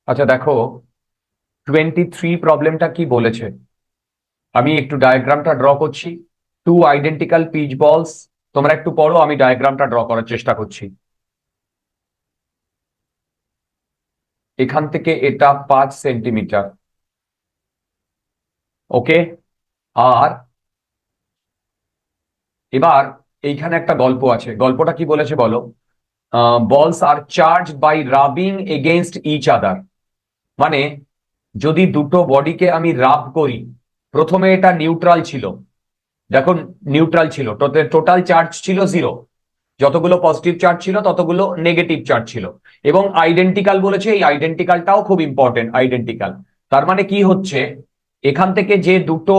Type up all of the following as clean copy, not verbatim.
আচ্ছা দেখো, 23 প্রবলেমটা কি বলেছে। আমি একটু ডায়াগ্রামটা ড্র করছি। টু আইডেন্টিক্যাল পিচ বলস। তোমরা একটু পড়ো, আমি ডায়াগ্রামটা ড্র করার চেষ্টা করছি। এখান থেকে এটা 5 সেন্টিমিটার, ওকে। আর এবার এইখানে একটা গল্প আছে। গল্পটা কি বলেছে বলো। Balls are charge by rubbing against each other. মানে যদি দুটো বডিকে আমি রাব করি, প্রথমে এটা নিউট্রাল ছিল, দেখুন নিউট্রাল ছিল, টোটাল চার্জ ছিল 0, যতগুলো পজিটিভ চার্জ ছিল ততগুলো নেগেটিভ চার্জ ছিল, এবং আইডেন্টিক্যাল বলেছে। এই আইডেন্টিক্যালটাও খুব ইম্পর্টেন্ট, আইডেন্টিক্যাল। তার মানে কি হচ্ছে, এখান থেকে যে দুটো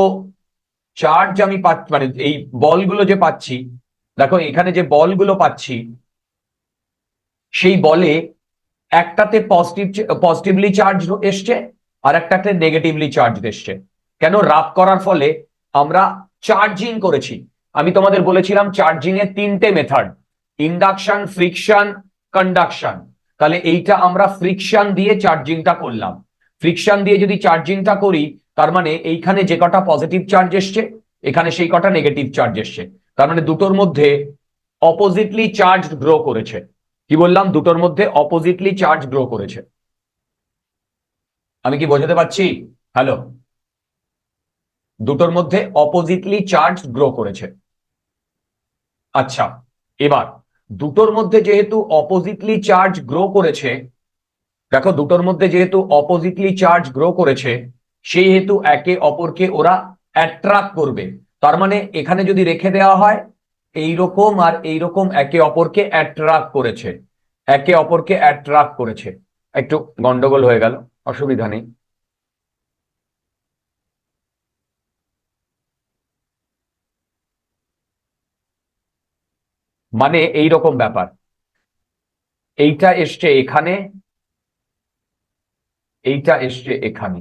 চার্জ আমি পাচ্ছি, মানে এই বলগুলো যে পাচ্ছি, দেখো এখানে যে বলগুলো পাচ্ছি, সেই বলে একটাতে পজিটিভলি চার্জ এসছে, আর একটাতে নেগেটিভলি চার্জ এসছে। কেন? রাব করার ফলে আমরা চার্জিং করেছি। আমি তোমাদের বলেছিলাম চার্জিং এর 3টে মেথড, ইন্ডাকশন, ফ্রিকশন, কন্ডাকশন। তাহলে এইটা আমরা ফ্রিকশন দিয়ে চার্জিংটা করলাম। ফ্রিকশন দিয়ে যদি চার্জিংটা করি, তার মানে এইখানে যে কটা পজিটিভ চার্জ এসছে, এখানে সেই কটা নেগেটিভ চার্জ এসছে। তার মানে দুটোর মধ্যে অপোজিটলি চার্জ গ্রো করেছে। কি বললাম? দুটোর মধ্যে অপোজিটলি চার্জ গ্রো করেছে। আমি কি বোঝাতে পারছি? হ্যালো, দুটোর মধ্যে অপোজিটলি চার্জ গ্রো করেছে। আচ্ছা, এবার দুটোর মধ্যে যেহেতু অপোজিটলি চার্জ গ্রো করেছে, দেখো দুটোর মধ্যে যেহেতু অপোজিটলি চার্জ গ্রো করেছে, সেই হেতু একে অপরকে ওরা অ্যাট্রাক্ট করবে। তার মানে এখানে যদি রেখে দেওয়া হয় এইরকম আর এইরকম, একে অপরকে অ্যাট্রাক্ট করেছে, একে অপরকে অ্যাট্রাক্ট করেছে। একটু গন্ডগোল হয়ে গেল, অসুবিধা নেই। মানে এইরকম ব্যাপার, এইটা এসছে এখানে, এইটা এসছে এখানে,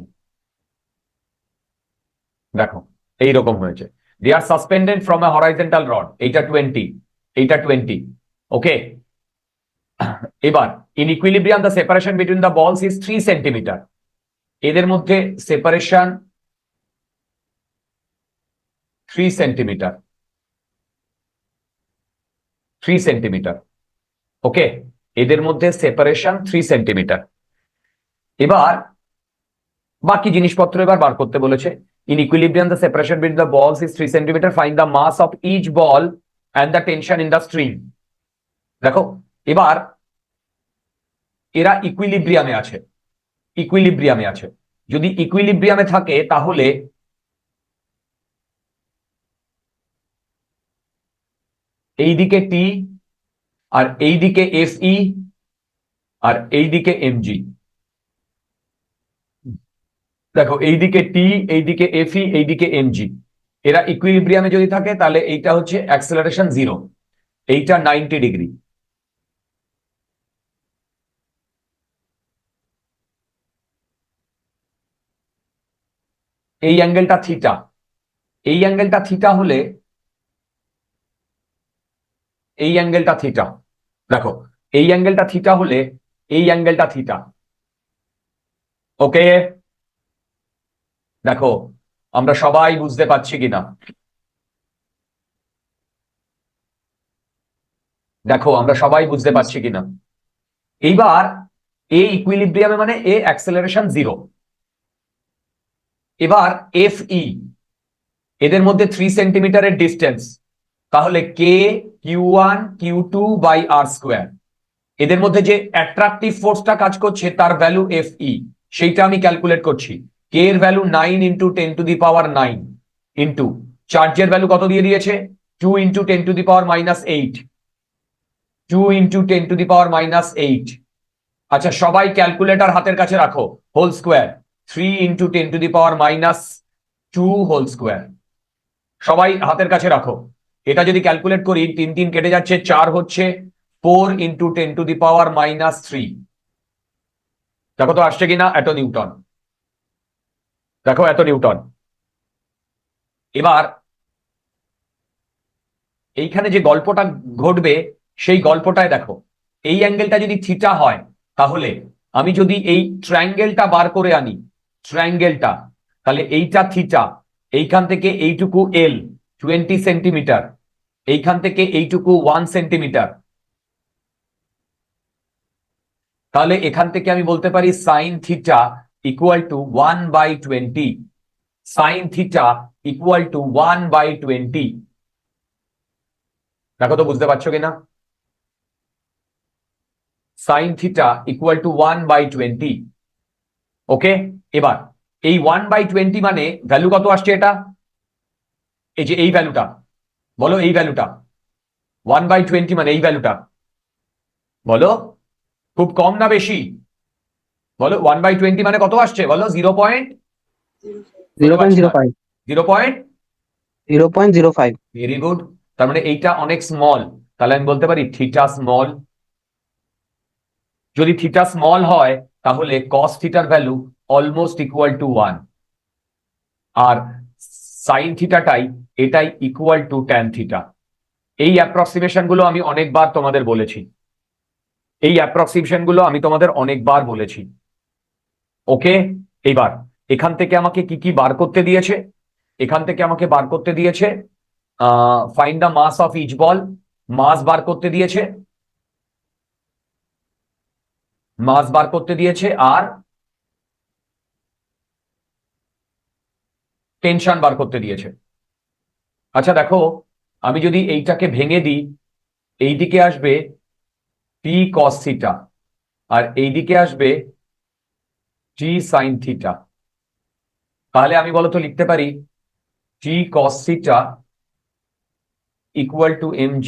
দেখো এইরকম হয়েছে। They are suspended from a horizontal rod. এইটা 20, এইটা 20, ওকে। এবার in equilibrium the separation between the balls is 3 centimetre. এদের মধ্যে সেপারেশন 3 সেন্টিমিটার, 3 সেন্টিমিটার, ওকে। এদের মধ্যে সেপারেশন 3 সেন্টিমিটার। এবার বাকি জিনিসপত্র এবার বার করতে বলেছে। In equilibrium the separation between the balls is 3 centimetre. Find the mass of each ball and the tension in the string. দেখো এবার এরা ইকুইলিব্রিয়ামে আছে, ইকুইলিব্রিয়ামে আছে। যদি ইকুইলিব্রিয়ামে থাকে তাহলে এইদিকে টি, আর এইদিকে এফ ই, আর এইদিকে এমজি। দেখো এইদিকে টি, এইদিকে এফ ই, এইদিকে এমজি। এরা ইকুইলিব্রিয়ামে যদি থাকে তাহলে এইটা হচ্ছে অ্যাক্সেলারেশন 0, এইটা 90 ডিগ্রি। এই অ্যাঙ্গেলটা থিটা, এই অ্যাঙ্গেলটা থিটা হলে, এই অ্যাঙ্গেলটা থিটা, দেখো এই অ্যাঙ্গেলটা থিটা হলে এই অ্যাঙ্গেলটা থিটা, ওকে। দেখো আমরা সবাই বুঝতে পারছি কিনা, দেখো আমরা সবাই বুঝতে পারছি কিনা। এইবার এ ইকুইলিব্রিয়ামে মানে এ অ্যাক্সেলারেশন 0। এবার এফ ই, এদের মধ্যে 3 সেন্টিমিটারের ডিস্টেন্স, তাহলে কে Q1 Q2 by R square. এদের মধ্যে যে অ্যাট্রাকটিভ ফোর্সটা কাজ করছে তার ভ্যালু এফ ই, সেইটা আমি ক্যালকুলেট করছি। কে এর ভ্যালু 9 × 10⁻৯ ইন্টু চার্জের ভ্যালু কত দিয়ে দিয়েছে? 2 × 10⁻⁸ 2 × 10⁻⁸। আচ্ছা, সবাই ক্যালকুলেটর হাতের কাছে রাখো। হোল স্কোয়ার 3 × 10⁻², হোল স্কোয়ার সবাই হাতের কাছে রাখো। এটা যদি ক্যালকুলেট করি, 3 3 কেটে যাচ্ছে, 4 হচ্ছে, 4 × 10⁻³ দেখো তো আসছে কিনা, এত নিউটন। দেখো এত নিউটন। এবার এইখানে যে গল্পটা ঘটবে সেই গল্পটায় দেখো, এই অ্যাঙ্গেলটা যদি থিটা হয়, তাহলে আমি যদি এই ট্রায়াঙ্গেলটা বার করে আনি, ট্রায়াঙ্গেলটা, তাহলে এইটা থিটা, এইখান থেকে এইটুকু এল 20 সেন্টিমিটার, এইখান থেকে এইটুকু 1 সেন্টিমিটার, তাহলে এখান থেকে আমি বলতে পারি sign theta equal two 1/20। Sign theta equal two 1/20। দেখো তো বুঝতে পারছো কিনা? Sign theta equal two 1/20। ওকে, এবার এই 1/20 মানে ভ্যালু কত আসছে? এটা এই যে এই ভ্যালুটা, বলো এই ভ্যালুটা 1/20 মানে এই ভ্যালুটা, বলো খুব কম না বেশি? বলো 1/20 মানে কত আসছে? বলো 0.05। 0.05। Very good. তার মানে এইটা অনেক স্মল, তাহলে আমি বলতে পারি থিটা স্মল। যদি থিটা স্মল হয়, তাহলে কস থিটার ভ্যালু অলমোস্ট ইকুয়াল টু 1, আর সাইন থিটাটাই এটাই ইকুয়াল টু ট্যান থিটা। এই অ্যাপ্রক্সিমেশন গুলো আমি অনেকবার তোমাদের বলেছি, এই অ্যাপ্রক্সিমেশন গুলো আমি তোমাদের অনেকবার বলেছি। ওকে, এবার এখান থেকে আমাকে কি কি বার করতে দিয়েছে? এখান থেকে আমাকে বার করতে দিয়েছে find the mass of each ball, mass বার করতে দিয়েছে, মাস বার করতে দিয়েছে, আর টেনশন বার করতে দিয়েছে। আচ্ছা দেখো, আমি যদি এইটাকে ভেঙে দিই, এইদিকে আসবে টি কস থিটা, আর এইদিকে আসবে টি সাইন থিটা। তাহলে আমি বলতো লিখতে পারি T cos theta equal to mg,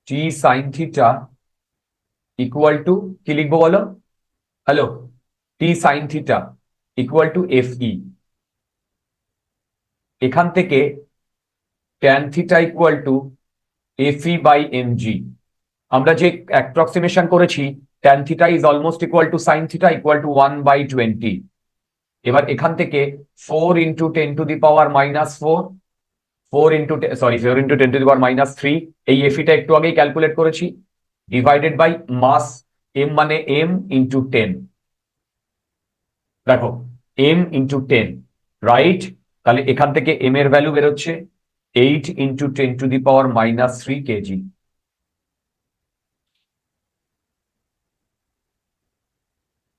T sine theta equal to কি লিখবো বলো? Hello, T sine theta equal to fe। এখান থেকে tan theta equal two fe/mg। আমরা যে অ্যাপ্রক্সিমেশন করেছি, tan theta is almost equal two sign theta equal two 1/20। এবার এখান থেকে 4 × 10⁻⁻4, 4 × 10⁻³ এই এফিটা একটু আগেই ক্যালকুলেট করেছি, ডিভাইডেড বাই মাস, এম মানে এম ইন্টু 10। দেখো এম ইন্টু 10, রাইট? তাহলে এখান থেকে এম এর ভ্যালু বেরোচ্ছে 8 × 10⁻³ কেজি,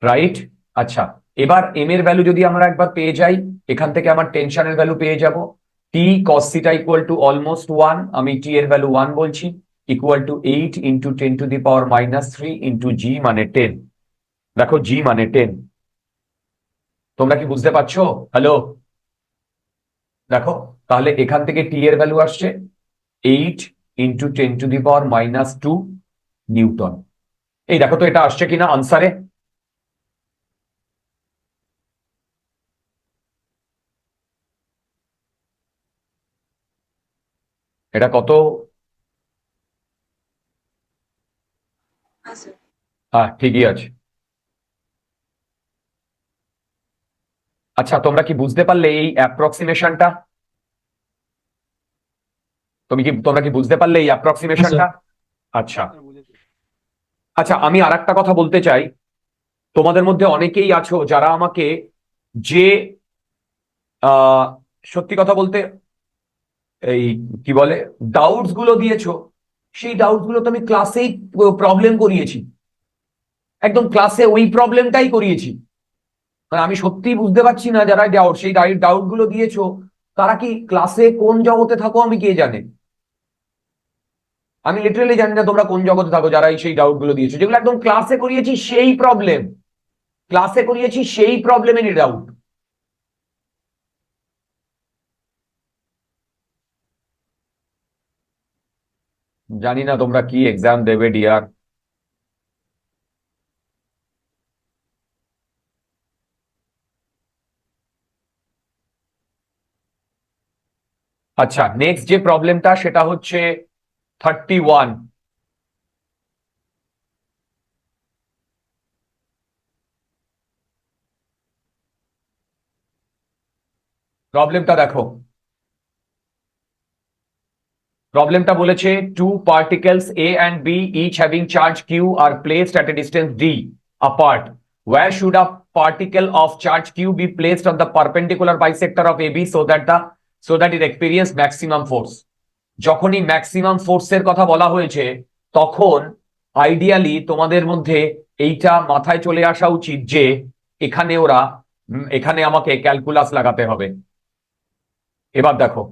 রাইট? আচ্ছা, এবার এম এর ভ্যালু যদি আমরা একবার পেয়ে যাই, এখান থেকে আমার টেনশনের ভ্যালু পেয়ে যাব, T cos theta equal to almost 1, আমি টি এর ভ্যালু 1 বলছি, ইকুয়াল টু 8 × 10⁻³ ইন্টু জি মানে 10। দেখো জি মানে 10। তোমরা কি বুঝতে পারছো? হ্যালো, দেখো তাহলে এখান থেকে টি এর ভ্যালু আসছে 8 × 10⁻² নিউটন। এই দেখো তো এটা আসছে কিনা আনসারে। এটা কত? হ্যাঁ, ঠিকই আছে। আচ্ছা, তোমরা কি বুঝতে পারলে এই অ্যাপ্রক্সিমেশনটা? তোমরা কি বুঝতে পারলে এই অ্যাপ্রক্সিমেশনটা? আচ্ছা আচ্ছা, আমি আরেকটা কথা বলতে চাই। তোমাদের মধ্যে অনেকেই আছো যারা আমাকে যে আহ সত্যি কথা বলতে এই কি বলে ডাউটস গুলো দিয়েছো, সেই ডাউটস গুলো তো আমি ক্লাসেই প্রবলেম করিয়েছি, একদম ক্লাসে ওই প্রবলেমটাই করিয়েছি। মানে আমি সত্যি বুঝতে পারছি না, যারা ডাউট সেই ডাউট গুলো দিয়েছো, তারা কি ক্লাসে কোন জগতে থাকো আমি কে জানে। আমি লিটারালি জানি না তোমরা কোন জগতে থাকো যারা সেই ডাউট গুলো দিয়েছো, যেগুলো একদম ক্লাসে করিয়েছি সেই প্রবলেম, ক্লাসে করিয়েছি সেই প্রবলেমেরই ডাউট। জানি না তোমরা কি এক্সাম দেবে ডিয়ার। আচ্ছা, নেক্সট যে প্রবলেমটা সেটা হচ্ছে 31। প্রবলেমটা দেখো, প্রবলেমটা বলেছে two particles A and B each having charge Q are placed at a distance d apart. Where should a particle of charge q be placed on the perpendicular bisector of AB so that it experience maximum force? যখনই maximum ফোর্সের কথা বলা হয়েছে তখন ideally তোমাদের মধ্যে এইটা মাথায় চলে আসা উচিত যে এখানে এখানে আমাকে ক্যালকুলাস লাগাতে হবে। এবার দেখো,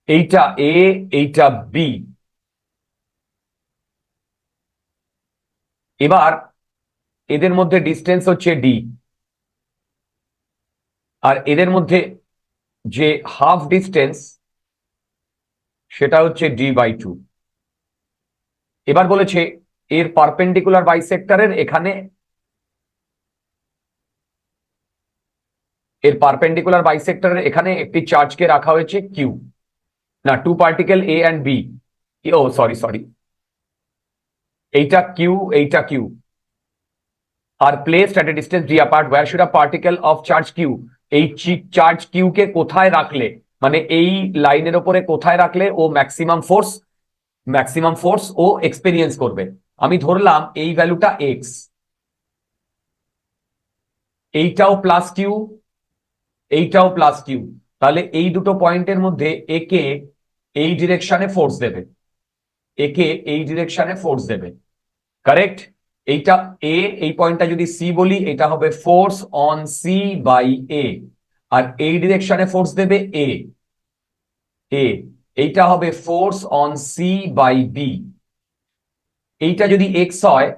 এইটা এ, এইটা বি। এবার এদের মধ্যে ডিস্টেন্স হচ্ছে ডি, আর এদের মধ্যে যে হাফ ডিস্টেন্স সেটা হচ্ছে d/2। এবার বলেছে এর পারপেন্ডিকুলার বাইসেক্টরের এখানে, একটি চার্জকে রাখা হয়েছে কিউ, না two particle A and B. ও সরি সরি, এইটা কিউ, এইটা Q, are placed at a distance d apart. Where should a particle of charge Q, এই চার্জ কিউ কে কোথায় রাখলে, মানে এই লাইনের ওপরে কোথায় রাখলে ও ম্যাক্সিমাম ফোর্স ও এক্সপেরিয়েন্স করবে। আমি ধরলাম এই ভ্যালুটা এক্স, এইটাও প্লাস কিউ, এইটাও প্লাস কিউ। তাহলে এই দুটো পয়েন্টের মধ্যে একে এই ডিরেকশনে ফোর্স দেবে, কারেক্ট। এইটা এ, এই পয়েন্টটা যদি সি বলি এটা হবে force on C by A, আর এই ডিরেকশনে ফোর্স দেবে এ, এ এইটা হবে force on C by B. এইটা যদি এক্স হয়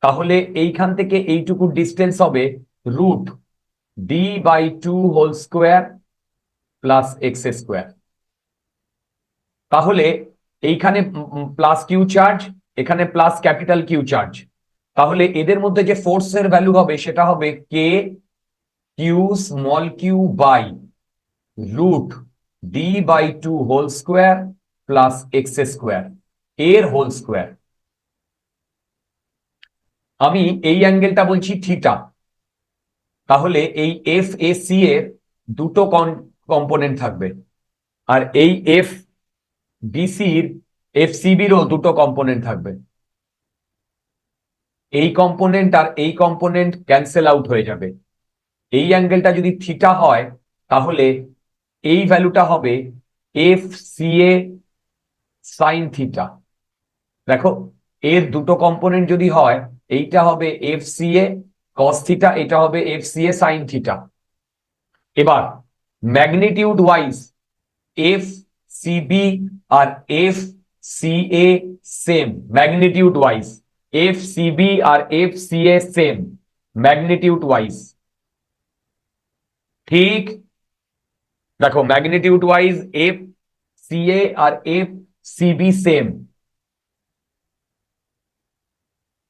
তাহলে এইখান থেকে এইটুকু ডিস্টেন্স হবে root d/2 whole square plus x square. তাহলে এইখানে প্লাস কিউ চার্জ, এখানে প্লাস ক্যাপিটাল কিউ চার্জ, তাহলে এদের মধ্যে যে ফোর্সের ভ্যালু হবে সেটা হবে k Q small Q by root d/2 whole square plus x square এর হোল স্কোয়ার। আমি এই অ্যাঙ্গেলটা বলছি থিটা, তাহলে এই এফ এ সি এর দুটো কম্পোনেন্ট থাকবে, আর এই এফ বিসির এফ সিবিরও দুটো কম্পোনেন্ট থাকবে। এই কম্পোনেন্ট আর এই কম্পোনেন্ট ক্যান্সেল আউট হয়ে যাবে। এই অ্যাঙ্গেলটা যদি থিটা হয় তাহলে এই ভ্যালুটা হবে F C A sine theta. দেখো, এর দুটো কম্পোনেন্ট যদি হয় এইটা হবে F C A cos theta, এটা হবে F C A sine theta. এবার ম্যাগনিটিউড ওয়াইজ এফ সিবি আর F C A same, magnitude wise F CB আর F C A same magnitude wise. ঠিক, দেখো magnitude wise F C A আর F CB same.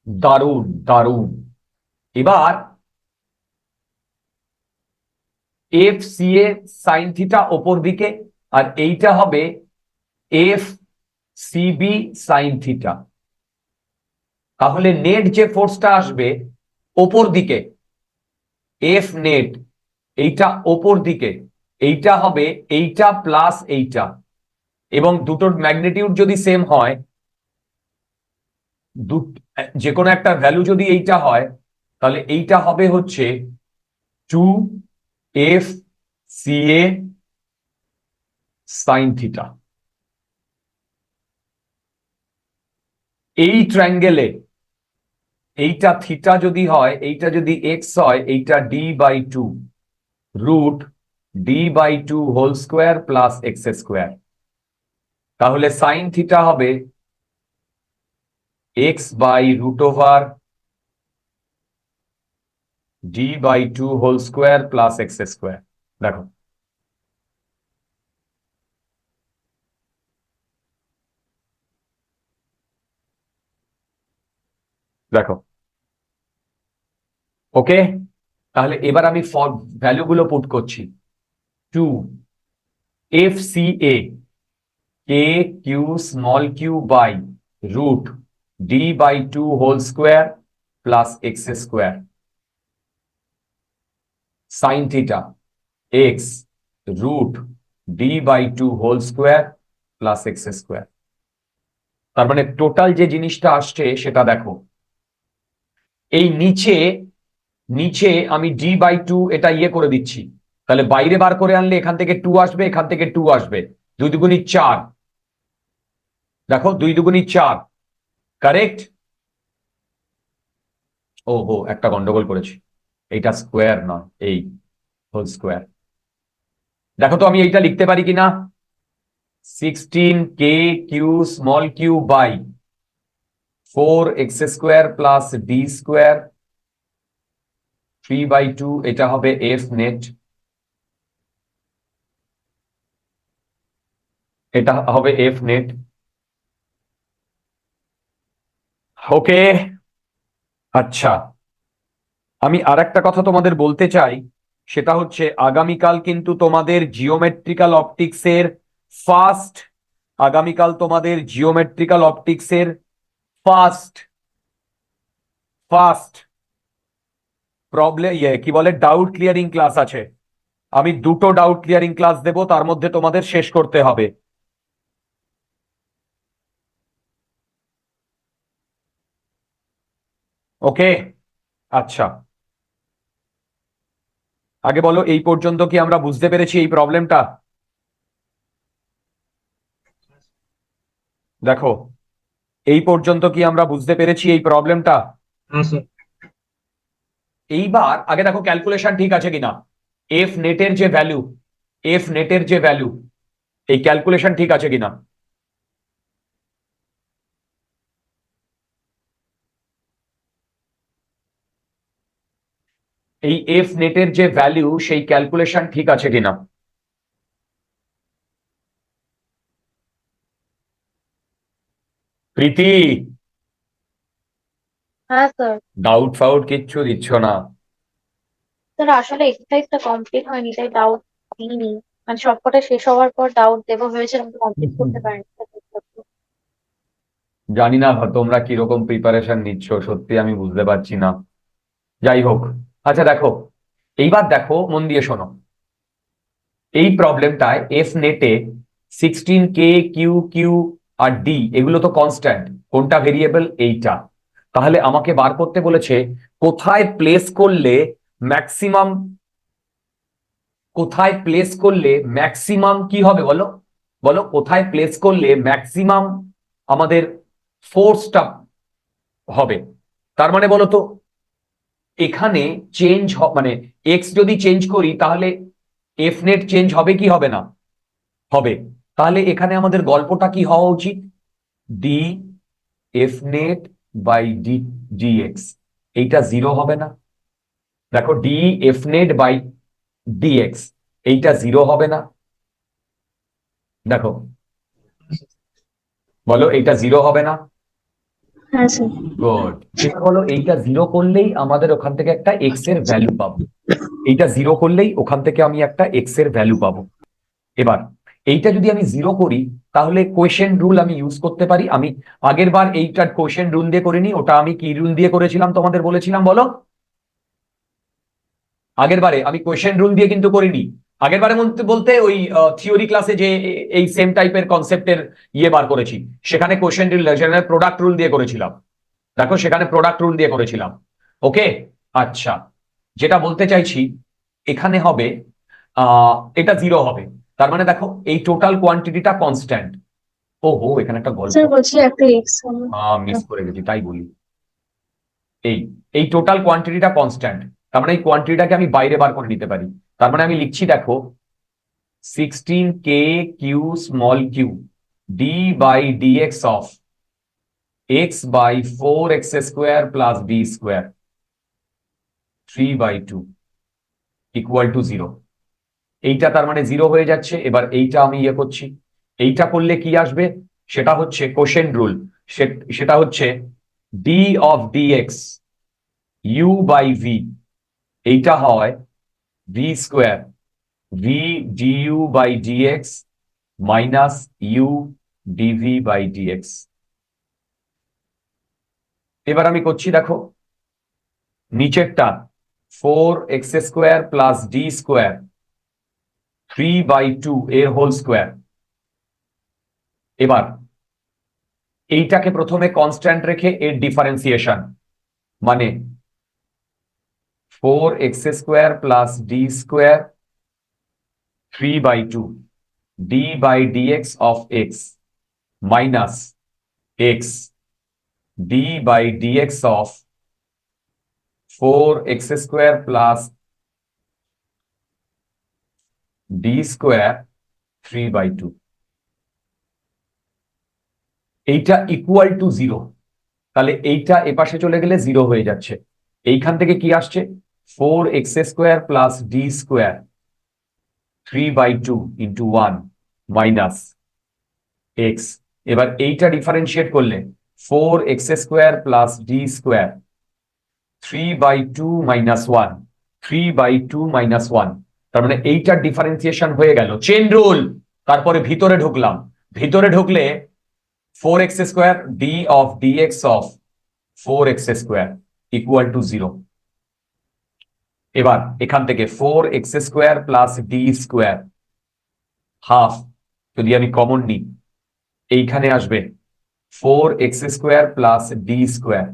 দারুণ দারুণ। এবার F C A sine theta ওপর দিকে, আর এইটা হবে এফ সিবি সাইন থিটা। তাহলে নেট যে ফোর্সটা আসবে ওপর দিকে, এফ নেট, এইটা ওপর দিকে, এইটা হবে এইটা প্লাস এইটা, এবং দুটোর ম্যাগনিটিউড যদি সেম হয়, যে কোনো একটা ভ্যালু যদি এইটা হয় তাহলে এইটা হবে হচ্ছে two F C A sine theta. এই ট্রায়াঙ্গেলে এইটা থিটা যদি হয়, এইটা যদি এক্স হয়, এইটা d/2 root d/2 whole square plus x square. তাহলে সাইন থিটা হবে x by root over d/2 whole square plus x square. দেখো দেখো, ওকে, তাহলে এবার আমি ভ্যালুগুলো পুট করছি। 2 FCA কে Q small Q by root d by 2 whole square plus x square sine theta x root d by 2 whole square plus x square. তার মানে total যে জিনিসটা আসছে সেটা দেখো, এই নিচে নিচে আমি ডি বাই 2 এটা ইয়ে করে দিচ্ছি, তাহলে বাইরে বার করে আনলে এখান থেকে 2 আসবে, এখান থেকে 2 আসবে, 2 দুগুণী 4, দেখো 2 দুগুণী 4, কারেক্ট। ওহো, একটা গন্ডগোল করেছি, এইটা স্কোয়ার নয়, এই হোল স্কোয়ার। দেখো তো আমি এইটা লিখতে পারি কিনা, 16 k Q small Q by 4x square plus d square 3/2, এটা হবে এফ নেট, এটা হবে এফ নেট। ওকে, আচ্ছা, আমি আর একটা কথা তোমাদের বলতে চাই, সেটা হচ্ছে আগামীকাল কিন্তু তোমাদের জিওমেট্রিক্যাল অপটিক্সের ফার্স্ট, আগামীকাল তোমাদের জিওমেট্রিক্যাল অপটিক্সের ফার্স্ট ফার্স্ট প্রবলেম কি বলে ডাউট ক্লিয়ারিং ক্লাস আছে। আমি দুটো ডাউট ক্লিয়ারিং ক্লাস দেব, তার মধ্যে তোমাদের শেষ করতে হবে। ওকে, আচ্ছা, আগে বলো এই পর্যন্ত কি আমরা বুঝতে পেরেছি এই প্রবলেমটা? দেখো, এই পর্যন্ত কি আমরা বুঝতে পেরেছি এই প্রবলেমটা? হ্যাঁ স্যার। এইবার আগে দেখো ক্যালকুলেশন ঠিক আছে কিনা, এফ নেটের যে ভ্যালু, এফ নেটের যে ভ্যালু, এই ক্যালকুলেশন ঠিক আছে কিনা। এই এফ নেটের যে ভ্যালু সেই ক্যালকুলেশন ঠিক আছে কিনা। প্রীতি, হ্যাঁ স্যার। ডাউট ফাউট কিচ্ছু দিচ্ছ না? স্যার আসলে এক্সারসাইজটা কমপ্লিট হয়নি তাই ডাউট দিইনি, মানে সবকটা শেষ হওয়ার পর ডাউট দেবো ভেবেছিলাম, তো কমপ্লিট করতে পারিনি। জানি না তোমরা কিরকম প্রিপারেশন নিচ্ছ, সত্যি আমি বুঝতে পারছি না। যাই হোক, আচ্ছা দেখো, এইবার দেখো মন দিয়ে শোনো, এই প্রবলেমটায় এফ নেটে 16 k Q Q R D এগুলো তো কনস্ট্যান্ট, কোনটা ভেরিয়েবল? এইটা। তাহলে আমাকে বার করতে বলেছে কোথায় প্লেস করলে ম্যাক্সিমাম, কোথায় প্লেস করলে ম্যাক্সিমাম কি হবে বলো, বলো কোথায় প্লেস করলে ম্যাক্সিমাম আমাদের ফোর্সটা হবে। তার মানে বলো তো, এখানে চেঞ্জ মানে এক্স যদি চেঞ্জ করি তাহলে এফ নেট চেঞ্জ হবে কি হবে না? হবে। তাহলে এখানে আমাদের গল্পটা কি হওয়া উচিত, d F net by d dx, এইটা জিরো হবে না? দেখো d F net by dx, এইটা জিরো হবে না? দেখো, বলো এইটা জিরো হবে না? হ্যাঁ স্যার। গুড। এবার বলো এইটা জিরো করলেই আমাদের ওখান থেকে একটা এক্স এর ভ্যালু পাবো, এইটা জিরো করলেই ওখান থেকে আমি একটা এক্স এর ভ্যালু পাবো। এবার এইটা যদি আমি জিরো করি তাহলে কোয়েশ্চেন রুল আমি ইউজ করতে পারি। আমি আগের বার এইটা কোয়েশ্চেন রুল দিয়ে করিনি, ওটা আমি কি রুল দিয়ে করেছিলাম তোমাদের বলেছিলাম বলো? আগের বারে আমি কোয়েশ্চেন রুল দিয়ে কিন্তু করিনি। আগের বারে বলতে ওই থিওরি ক্লাসে যে এই সেম টাইপের কনসেপ্টের ইয়ে বার করেছি, সেখানে কোয়েশ্চেন রুল, সেখানে প্রোডাক্ট রুল দিয়ে করেছিলাম। দেখো সেখানে প্রোডাক্ট রুল দিয়ে করেছিলাম। ওকে, আচ্ছা, যেটা বলতে চাইছি এখানে হবে এটা জিরো হবে, তার মানে দেখো এই টোটাল কোয়ান্টিটিটা কনস্ট্যান্ট। ওহো, এখানে একটা গল্প স্যার বলছি একটা এক্স। মিস করে গেছি, তাই বলি। এই এই টোটাল কোয়ান্টিটিটা কনস্ট্যান্ট, তার মানে এই কোয়ান্টিটিটাকে আমি বাইরে বার করে নিতে পারি। তার মানে আমি লিখছি দেখো 16 k Q small q d by dx of x by 4x square plus b square 3/2 equal to zero. এইটা তার মানে জিরো হয়ে যাচ্ছে। এবার এইটা আমি ইয়ে করছি, এইটা করলে কি আসবে সেটা হচ্ছে কোশেন্ট রুল, সেটা হচ্ছে d of dx u by v, এইটা হয় v square v du by dx minus u dv by dx. এবার আমি করছি, দেখো নিচেরটা 4x² প্লাস ডি স্কোয়ার 3/2 এর হোল স্কোয়ার। এবার এইটাকে প্রথমে কনস্ট্যান্ট রেখে এর ডিফারেন্সিয়েশন, মানে 4x² plus d square 3/2 d by dx of x minus x d by dx of 4x² plus d square 3/2। এইটা ইকুয়াল টু 0, তাহলে এইটা এপাশে চলে গেলে 0 হয়ে যাচ্ছে। এইখান থেকে কি আসছে 4x² plus d square 3/2 into 1 minus x. এবার এইটা ডিফারেন্সিয়েট করলে 4x² plus d square 3/2 minus 1 3/2 minus 1, তার মানে এইটার ডিফারেন্সিয়েশন হয়ে গেল চেন রুল। তারপরে ভিতরে ঢুকলাম, ভিতরে ঢুকলে 4x² d of dx of 4x² equal to 0। এবার এখান থেকে 4x² plus d square half, যদি আমি কমন নিই এইখানে আসবে 4x² প্লাস ডি স্কোয়ার,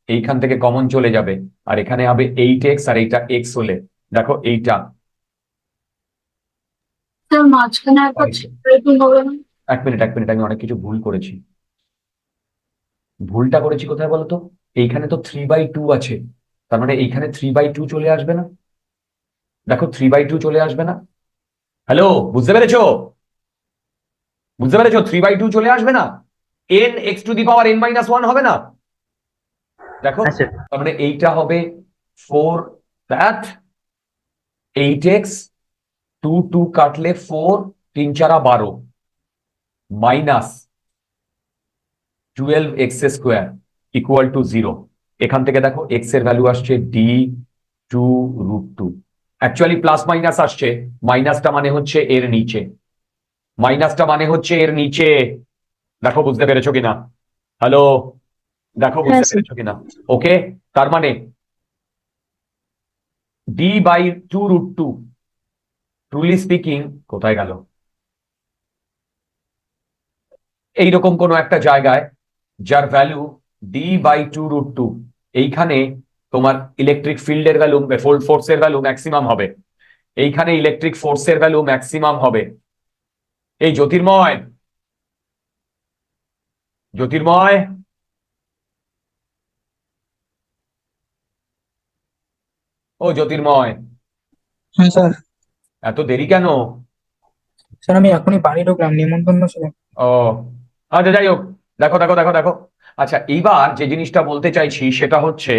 এইখান থেকে কমন চলে যাবে আর এখানে হবে 8x, আর এইটা এক্স হলে দেখো এইটা স্যার মাঝখানে একবার রেটিং হবে না? এক মিনিট এক মিনিট, আমি অনেক কিছু ভুল করেছি। ভুলটা করেছি কোথায় বলতো, এইখানে তো 3/2 আছে, তার মানে এইখানে 3/2 চলে আসবে না? দেখো 3/2 চলে আসবে না? হ্যালো, বুঝতে পেরেছো? বুঝতে পেরেছো 3/2 চলে আসবে না? n x⁻n−1 হবে না? দেখো তার মানে এইটা হবে 4 দ্যাট 8x 2 2 কাটলে 4 3 4 12 মাইনাস 12x² ইকুয়াল টু 0। এখান থেকে দেখো এক্স এর ভ্যালু আসছে d2√2, অ্যাকচুয়ালি প্লাস মাইনাস আসছে, মাইনাসটা মানে হচ্ছে এর নিচে, মাইনাসটা মানে হচ্ছে এর নিচে। দেখো বুঝতে পেরেছো কিনা? হ্যালো, দেখো বুঝতে পেরেছো কিনা? ওকে, তার মানে d/2√2 ট্রুলি স্পিকিং কোথায় গেল, এইরকম কোন একটা জায়গায় যার ভ্যালু d/2√2, এইখানে তোমার ইলেকট্রিক ফিল্ডের ভ্যালু ফোর্সের ভ্যালু ম্যাক্সিমাম হবে, এইখানে ইলেকট্রিক ফোর্সের ভ্যালু ম্যাক্সিমাম হবে। এই জ্যোতির্ময়, জ্যোতির্ময়, ও জ্যোতির্ময়, হ্যাঁ স্যার। এত দেরি কেন? স্যার আমি এখনই বাড়ি ঢুকলাম, নিমন্ত্রণ ছিল। ও আচ্ছা, যাই হোক, দেখো দেখো দেখো দেখো, আচ্ছা এইবার যে জিনিসটা বলতে চাইছি সেটা হচ্ছে,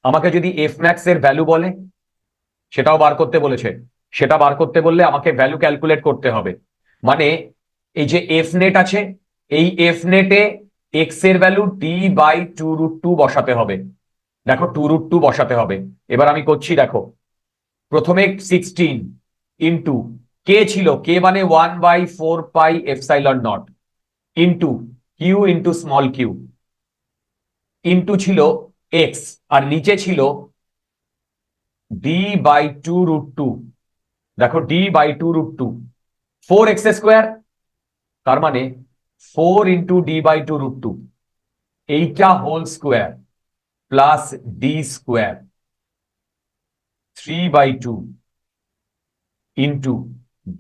আমাকে যদি এফ ম্যাক্স এর ভ্যালু বলে, সেটাও বার করতে বলেছে, সেটা বার করতে বললে আমাকে ভ্যালু ক্যালকুলেট করতে হবে। মানে এই যে এফ নেট আছে, এই এফ নেটে এক্স এর ভ্যালু d/2√2 বসাতে হবে। দেখো 2√2 বসাতে হবে। এবার আমি করছি, দেখো প্রথমে 16 ইন্টু কে ছিল, কে মানে 1/4πε0 into q into small q into ছিল এক্স, আর নিচে ছিল d/2√2। দেখো d/2√2 4x², তার মানে 4 ইন্টু d/2√2, এইটা whole square plus d square 3/2 into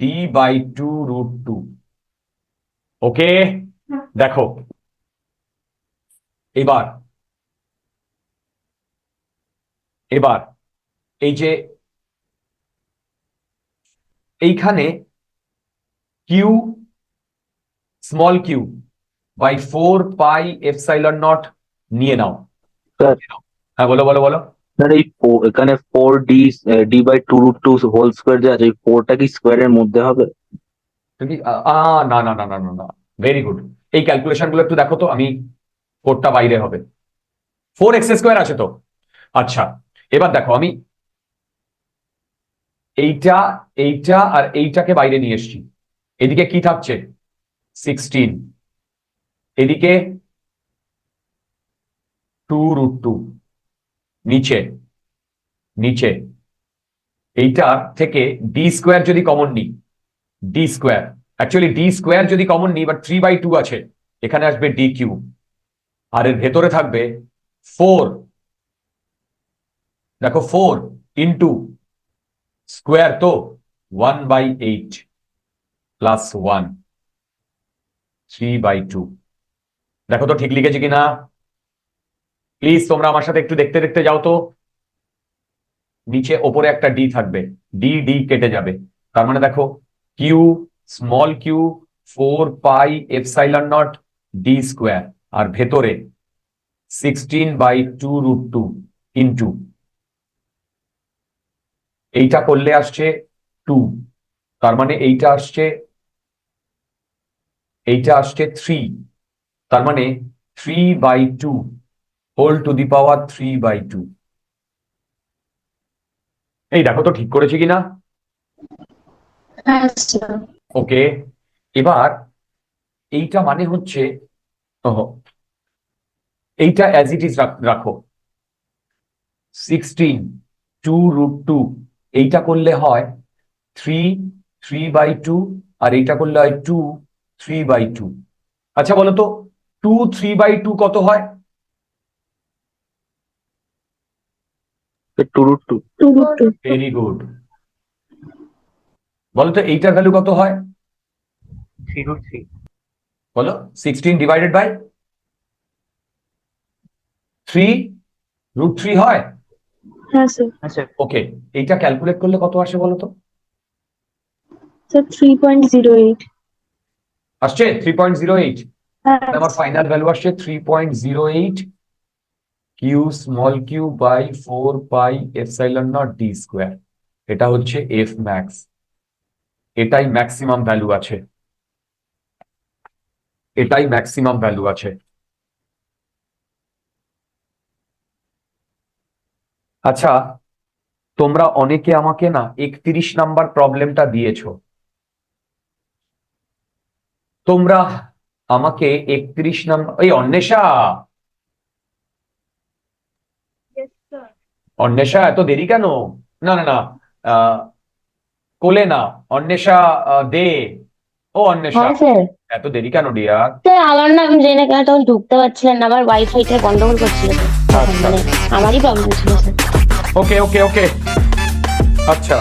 d/2√2। Okay, দেখো এবার এবার এই যে এইখানে কিউ স্মল কিউ বাই 4πε0 নিয়ে নাও। স্যার, হ্যাঁ বলো বলো বলো। স্যার এই এখানে 4d/2√2 হোল স্কোয়ার যে আছে, এই 4টা কি স্কোয়ারের মধ্যে হবে? তুমি না না না না না না, ভেরি গুড। এই ক্যালকুলেশন গুলো একটু দেখো তো, আমি কোডটা বাইরে হবে। 4x² আছে তো। আচ্ছা, এবার দেখো আমি এইটা এইটা আর এইটাকে বাইরে নিয়ে এসছি। এদিকে কি থাকছে? 16। এদিকে 2√2। নিচে নিচে এইটার থেকে d² যদি কমন নিই, d², অ্যাকচুয়ালি d² যদি কমন নিই, বাট 3/2 আছে, এখানে আসবে d3, আর এর ভেতরে থাকবে 4। দেখো 4 ইন্টু স্কোয়ার তো 1/8 প্লাস 1, 3/2। দেখো তো ঠিক লিখেছি কিনা, প্লিজ তোমরা আমার সাথে একটু দেখতে দেখতে যাও তো। নিচে ওপরে একটা ডি থাকবে, ডি ডি কেটে যাবে, তার মানে দেখো কিউ স্মল কিউ 4πε0 d², আর ভেতরে 16/2√2 ইন্টু এইটা করলে আসছে 2, তার মানে এইটা আসছে 3, তার মানে 3/2 হোল টু দি পাওয়ার 3/2। এই দেখো তো ঠিক করেছি কিনা। হ্যাঁ স্যার। ওকে, এবার এইটা মানে হচ্ছে, এইটা অ্যাজ ইট ইজ রাখো, 16 2√2, এইটা করলে হয় 3 3/2, আর এইটা করলে হয় 2 3/2। আচ্ছা বলো তো 2 3/2 কত হয়? 2√2। 2√2। Very good. বলো তো এইটার ভ্যালু কত হয়? 3√3। বলো 16 ডিভাইডেড বাই 3√3 হয়। হ্যাঁ স্যার। আচ্ছা, ওকে, এইটা ক্যালকুলেট করলে কত আসে বলো তো? স্যার 3.08। আসছে 3.08। হ্যাঁ আমার ফাইনাল ভ্যালু আসছে 3.08 Q small Q by 4πε0 d²। এটা হচ্ছে এফ ম্যাক্স, এটাই ম্যাক্সিমাম ভ্যালু আছে, এটাই ম্যাক্সিমাম ভ্যালু আছে। আচ্ছা, তোমরা অনেকে আমাকে না 31 নাম্বার প্রবলেমটা দিয়েছো। তোমরা আমাকে 31 নাম্বার, এই অন্বেষা, অন্বেষা এত দেরি কেন? না না না, আহ, কোলে না, অন্বেষা দে। ও অন্বেষা, হ্যাঁ স্যার। এত দেরি কেন ডিয়ার? স্যার আমার না, আমি জানি না কেন তখন ঢুকতে পারছিলেন না, আমার ওয়াইফাইটা গন্ডগোল করছিল তো তখন, আচ্ছা। মানে আমারই প্রবলেম ছিল স্যার। ওকে ওকে ওকে, আচ্ছা